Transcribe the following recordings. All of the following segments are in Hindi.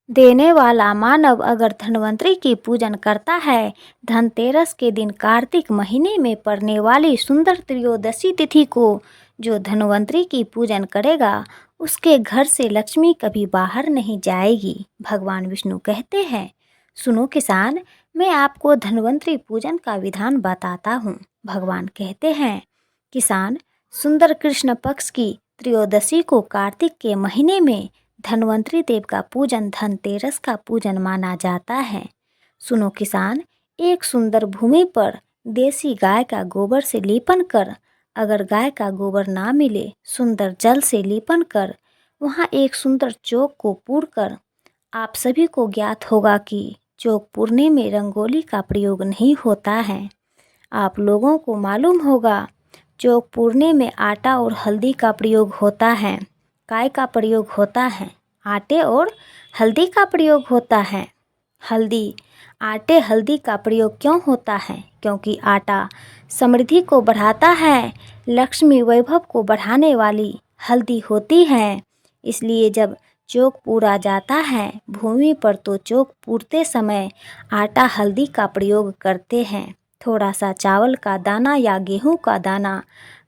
देने वाला मानव अगर धन्वंतरि की पूजन करता है, धनतेरस के दिन कार्तिक महीने में पड़ने वाली सुंदर त्रयोदशी तिथि को जो धन्वंतरि की पूजन करेगा, उसके घर से लक्ष्मी कभी बाहर नहीं जाएगी। भगवान विष्णु कहते हैं, सुनो किसान, मैं आपको धन्वंतरि पूजन का विधान बताता हूँ। भगवान कहते हैं, किसान, सुंदर कृष्ण पक्ष की त्रयोदशी को कार्तिक के महीने में धन्वंतरि देव का पूजन धनतेरस का पूजन माना जाता है। सुनो किसान, एक सुंदर भूमि पर देसी गाय का गोबर से लेपन कर, अगर गाय का गोबर ना मिले, सुंदर जल से लेपन कर, वहाँ एक सुंदर चौक को पूर कर। आप सभी को ज्ञात होगा कि चौक पूरने में रंगोली का प्रयोग नहीं होता है। आप लोगों को मालूम होगा, चौक पूरने में आटा और हल्दी का प्रयोग होता है। काय का प्रयोग होता है? आटे और हल्दी का प्रयोग होता है। आटे हल्दी का प्रयोग क्यों होता है? क्योंकि आटा समृद्धि को बढ़ाता है, लक्ष्मी वैभव को बढ़ाने वाली हल्दी होती है। इसलिए जब चौक पूरा जाता है भूमि पर, तो चौक पूरते समय आटा हल्दी का प्रयोग करते हैं। थोड़ा सा चावल का दाना या गेहूं का दाना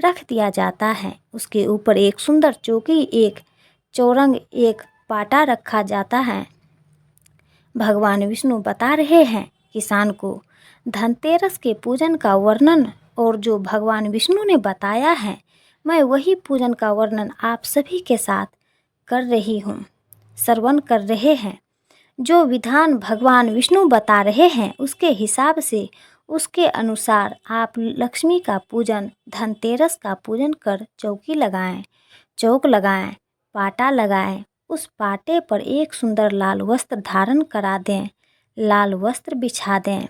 रख दिया जाता है। उसके ऊपर एक सुंदर चौकी, एक चौरंग, एक पाटा रखा जाता है। भगवान विष्णु बता रहे हैं किसान को धनतेरस के पूजन का वर्णन, और जो भगवान विष्णु ने बताया है, मैं वही पूजन का वर्णन आप सभी के साथ कर रही हूँ, श्रवण कर रहे हैं। जो विधान भगवान विष्णु बता रहे हैं, उसके हिसाब से, उसके अनुसार आप लक्ष्मी का पूजन, धनतेरस का पूजन कर चौकी लगाएं, चौक लगाएं, पाटा लगाएं। उस पाटे पर एक सुंदर लाल वस्त्र धारण करा दें, लाल वस्त्र बिछा दें।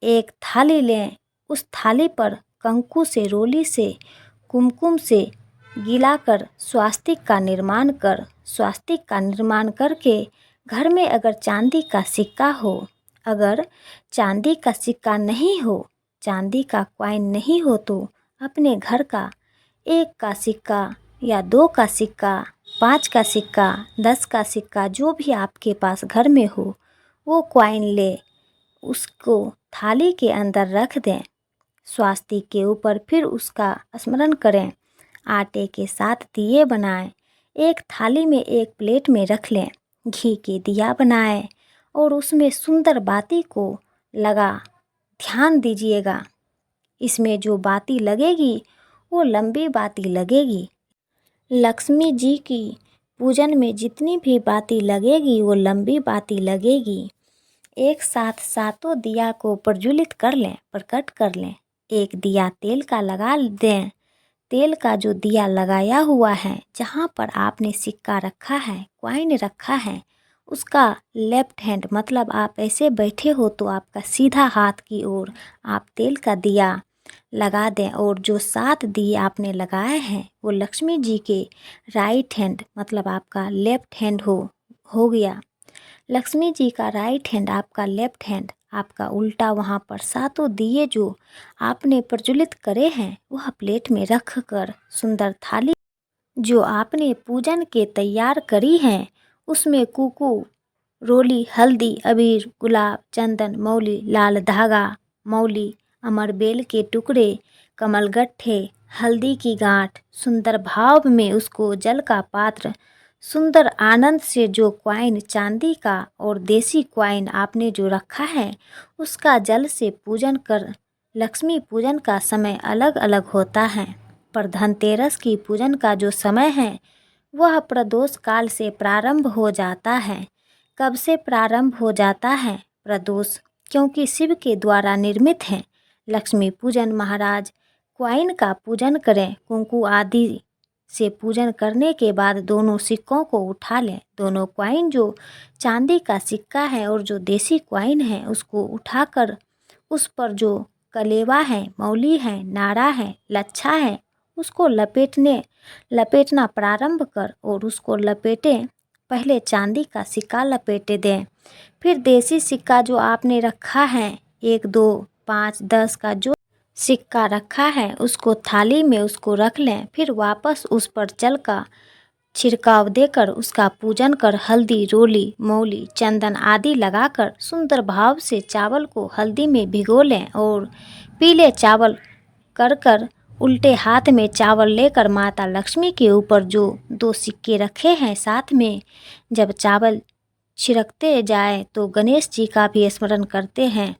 एक थाली लें, उस थाली पर कंकु से, रोली से, कुमकुम से गिला कर स्वास्तिक का निर्माण करके घर में अगर चांदी का सिक्का हो, अगर चांदी का सिक्का नहीं हो, चांदी का कॉइन नहीं हो, तो अपने घर का 1 का सिक्का या 2 का सिक्का, 5 का सिक्का, 10 का सिक्का, जो भी आपके पास घर में हो, वो कॉइन ले, उसको थाली के अंदर रख दें, स्वास्तिक के ऊपर। फिर उसका स्मरण करें, आटे के साथ दिए बनाएं, एक थाली में, एक प्लेट में रख लें, घी के दिया बनाएं और उसमें सुंदर बाती को लगा। ध्यान दीजिएगा, इसमें जो बाती लगेगी वो लंबी बाती लगेगी। लक्ष्मी जी की पूजन में जितनी भी बाती लगेगी वो लंबी बाती लगेगी। एक साथ सातों दिया को प्रज्वलित कर लें, प्रकट कर लें। एक दिया तेल का लगा दें। तेल का जो दिया लगाया हुआ है, जहाँ पर आपने सिक्का रखा है, कॉइन रखा है, उसका लेफ्ट हैंड, मतलब आप ऐसे बैठे हो तो आपका सीधा हाथ की ओर आप तेल का दिया लगा दें। और जो 7 दिए आपने लगाए हैं वो लक्ष्मी जी के राइट हैंड, मतलब आपका लेफ्ट हैंड हो गया। लक्ष्मी जी का राइट हैंड, आपका लेफ्ट हैंड, आपका उल्टा, वहाँ पर 7 दिए जो आपने प्रज्वलित करे हैं वह प्लेट में रख कर सुंदर थाली जो आपने पूजन के तैयार करी हैं, उसमें कुकू, रोली, हल्दी, अबीर, गुलाब, चंदन, मौली, लाल धागा, मौली, अमरबेल के टुकड़े, कमलगट्ठे, हल्दी की गांठ, सुंदर भाव में उसको जल का पात्र, सुंदर आनंद से जो क्वाइन चांदी का और देसी क्वाइन आपने जो रखा है, उसका जल से पूजन कर। लक्ष्मी पूजन का समय अलग अलग होता है, पर धनतेरस की पूजन का जो समय है वह प्रदोष काल से प्रारंभ हो जाता है। कब से प्रारंभ हो जाता है? प्रदोष, क्योंकि शिव के द्वारा निर्मित है। लक्ष्मी पूजन महाराज क्वाइन का पूजन करें, कुंकु आदि से पूजन करने के बाद दोनों सिक्कों को उठा लें। दोनों क्वाइन, जो चांदी का सिक्का है और जो देसी क्वाइन है, उसको उठाकर उस पर जो कलेवा है, मौली है, नाड़ा है, लच्छा है, उसको लपेटना प्रारंभ कर और उसको लपेटें। पहले चांदी का सिक्का लपेटे दें, फिर देसी सिक्का जो आपने रखा है, 1, 2, 5, 10 का जो सिक्का रखा है, उसको थाली में उसको रख लें। फिर वापस उस पर जल का छिड़काव देकर उसका पूजन कर हल्दी, रोली, मौली, चंदन आदि लगाकर सुंदर भाव से चावल को हल्दी में भिगो लें और पीले चावल कर उल्टे हाथ में चावल लेकर माता लक्ष्मी के ऊपर जो 2 सिक्के रखे हैं साथ में जब चावल छिड़कते जाए तो गणेश जी का भी स्मरण करते हैं।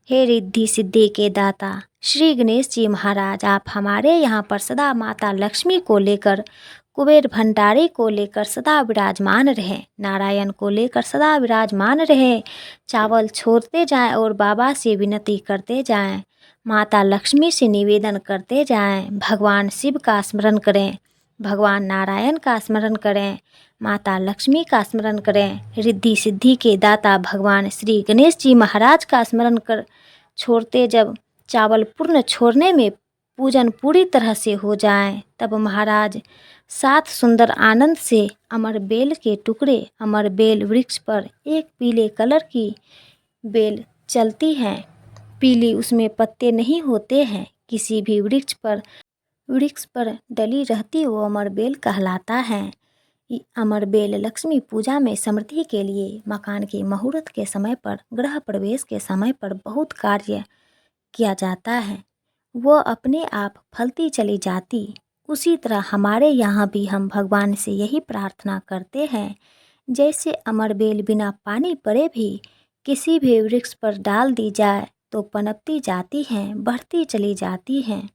हे रिद्धि सिद्धि के दाता श्री गणेश जी महाराज, आप हमारे यहाँ पर सदा माता लक्ष्मी को लेकर, कुबेर भंडारी को लेकर सदा विराजमान रहे, नारायण को लेकर सदा विराजमान रहे। चावल छोड़ते जाएं और बाबा से विनती करते जाएं, माता लक्ष्मी से निवेदन करते जाएं, भगवान शिव का स्मरण करें, भगवान नारायण का स्मरण करें, माता लक्ष्मी का स्मरण करें, रिद्धि सिद्धि के दाता भगवान श्री गणेश जी महाराज का स्मरण कर छोड़ते जब चावल पूर्ण छोड़ने में पूजन पूरी तरह से हो जाए तब महाराज 7 सुंदर आनंद से अमर बेल के टुकड़े, अमर बेल वृक्ष पर एक पीले कलर की बेल चलती हैं, पीली उसमें पत्ते नहीं होते हैं, किसी भी वृक्ष पर डली रहती वो अमर बेल कहलाता है। अमर बेल लक्ष्मी पूजा में समृद्धि के लिए मकान के मुहूर्त के समय पर, गृह प्रवेश के समय पर बहुत कार्य किया जाता है, वो अपने आप फलती चली जाती। उसी तरह हमारे यहाँ भी हम भगवान से यही प्रार्थना करते हैं, जैसे अमर बेल बिना पानी पड़े भी किसी भी वृक्ष पर डाल दी जाए तो पनपती जाती हैं, बढ़ती चली जाती हैं,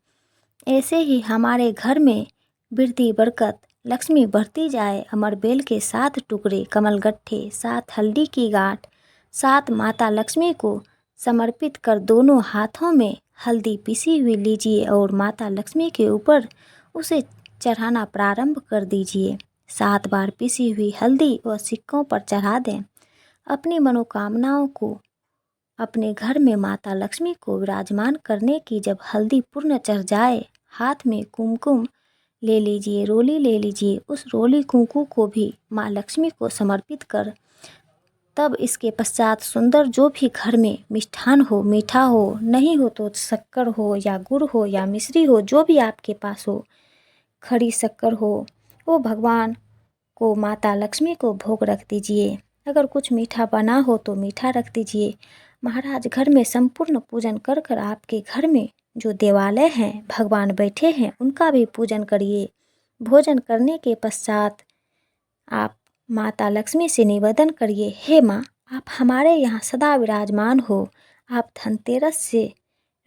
ऐसे ही हमारे घर में वृद्धि बरकत लक्ष्मी बढ़ती जाए। अमर बेल के 7 टुकड़े, कमल गट्ठे, 7 हल्दी की गांठ, 7 माता लक्ष्मी को समर्पित कर दोनों हाथों में हल्दी पिसी हुई लीजिए और माता लक्ष्मी के ऊपर उसे चढ़ाना प्रारंभ कर दीजिए। 7 बार पिसी हुई हल्दी व सिक्कों पर चढ़ा दें। अपनी मनोकामनाओं को अपने घर में माता लक्ष्मी को विराजमान करने की जब हल्दी पूर्ण चढ़ जाए, हाथ में कुमकुम ले लीजिए, रोली ले लीजिए, उस रोली कुंकू को भी माँ लक्ष्मी को समर्पित कर तब इसके पश्चात सुंदर जो भी घर में मिष्ठान हो, मीठा हो, नहीं हो तो शक्कर हो या गुड़ हो या मिश्री हो, जो भी आपके पास हो, खड़ी शक्कर हो, वो भगवान को माता लक्ष्मी को भोग रख दीजिए। अगर कुछ मीठा बना हो तो मीठा रख दीजिए। महाराज घर में संपूर्ण पूजन कर कर आपके घर में जो देवालय हैं, भगवान बैठे हैं, उनका भी पूजन करिए। भोजन करने के पश्चात आप माता लक्ष्मी से निवेदन करिए, हे माँ, आप हमारे यहाँ सदा विराजमान हो। आप धनतेरस से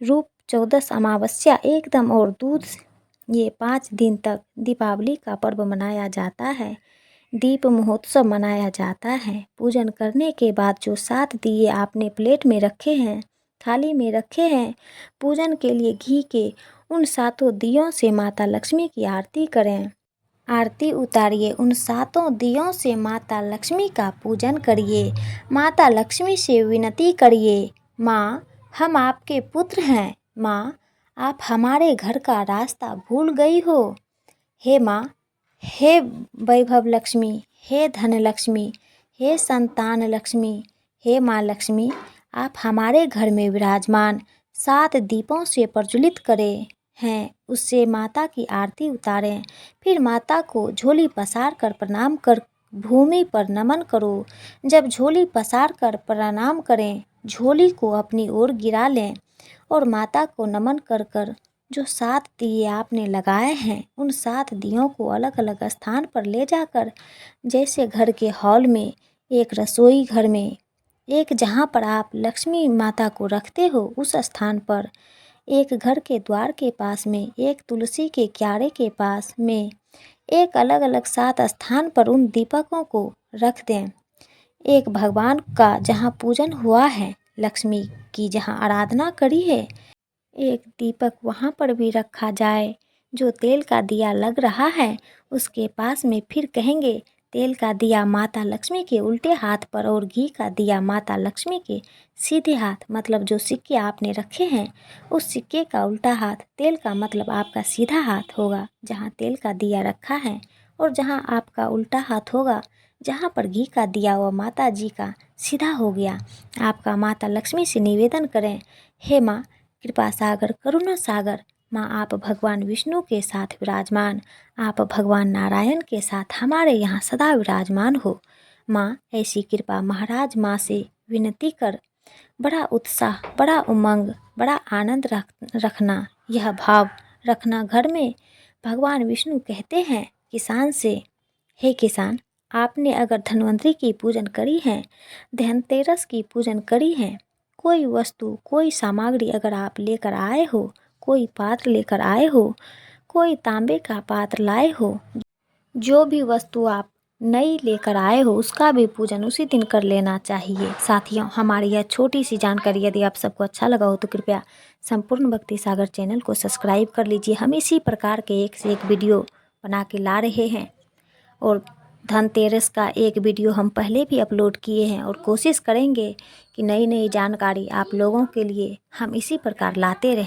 रूप चौदस अमावस्या एकदम और दूध, ये 5 दिन तक दीपावली का पर्व मनाया जाता है, दीप महोत्सव मनाया जाता है। पूजन करने के बाद जो 7 दिए आपने प्लेट में रखे हैं, थाली में रखे हैं, पूजन के लिए घी के उन 7 दियों से माता लक्ष्मी की आरती करें। आरती उतारिए, उन 7 दियों से माता लक्ष्मी का पूजन करिए। माता लक्ष्मी से विनती करिए, माँ हम आपके पुत्र हैं, माँ आप हमारे घर का रास्ता भूल गई हो। हे माँ, हे वैभव लक्ष्मी, हे धन लक्ष्मी, हे संतान लक्ष्मी, हे माँ लक्ष्मी, आप हमारे घर में विराजमान 7 दीपों से प्रज्वलित करें हैं, उससे माता की आरती उतारें। फिर माता को झोली पसार कर प्रणाम कर भूमि पर नमन करो। जब झोली पसार कर प्रणाम करें, झोली को अपनी ओर गिरा लें और माता को नमन कर कर जो 7 दिए आपने लगाए हैं, उन 7 दियों को अलग अलग स्थान पर ले जाकर, जैसे घर के हॉल में, एक रसोई घर में, एक जहाँ पर आप लक्ष्मी माता को रखते हो उस स्थान पर, एक घर के द्वार के पास में, एक तुलसी के क्यारे के पास में, एक अलग अलग 7 स्थान पर उन दीपकों को रख दें। एक भगवान का जहाँ पूजन हुआ है, लक्ष्मी की जहाँ आराधना करी है, एक दीपक वहाँ पर भी रखा जाए। जो तेल का दिया लग रहा है उसके पास में फिर कहेंगे तेल का दिया माता लक्ष्मी के उल्टे हाथ पर और घी का दिया माता लक्ष्मी के सीधे हाथ, मतलब जो सिक्के आपने रखे हैं उस सिक्के का उल्टा हाथ, तेल का मतलब आपका सीधा हाथ होगा जहाँ तेल का दिया रखा है, और जहाँ आपका उल्टा हाथ होगा जहाँ पर घी का दिया हुआ माता जी का सीधा हो गया। आपका माता लक्ष्मी से निवेदन करें, हे माँ कृपा सागर, करुणा सागर, माँ आप भगवान विष्णु के साथ विराजमान, आप भगवान नारायण के साथ हमारे यहाँ सदा विराजमान हो। माँ ऐसी कृपा महाराज माँ से विनती कर बड़ा उत्साह, बड़ा उमंग, बड़ा आनंद रखना, यह भाव रखना घर में। भगवान विष्णु कहते हैं किसान से, हे किसान, आपने अगर धन्वंतरी की पूजन करी है, धनतेरस की पूजन करी है, कोई वस्तु कोई सामग्री अगर आप लेकर आए हो, कोई पात्र लेकर आए हो, कोई तांबे का पात्र लाए हो, जो भी वस्तु आप नई लेकर आए हो उसका भी पूजन उसी दिन कर लेना चाहिए। साथियों, हमारी यह छोटी सी जानकारी यदि आप सबको अच्छा लगा हो तो कृपया संपूर्ण भक्ति सागर चैनल को सब्सक्राइब कर लीजिए। हम इसी प्रकार के एक से एक वीडियो बना के ला रहे हैं और धनतेरस का एक वीडियो हम पहले भी अपलोड किए हैं और कोशिश करेंगे कि नई नई जानकारी आप लोगों के लिए हम इसी प्रकार लाते रहें।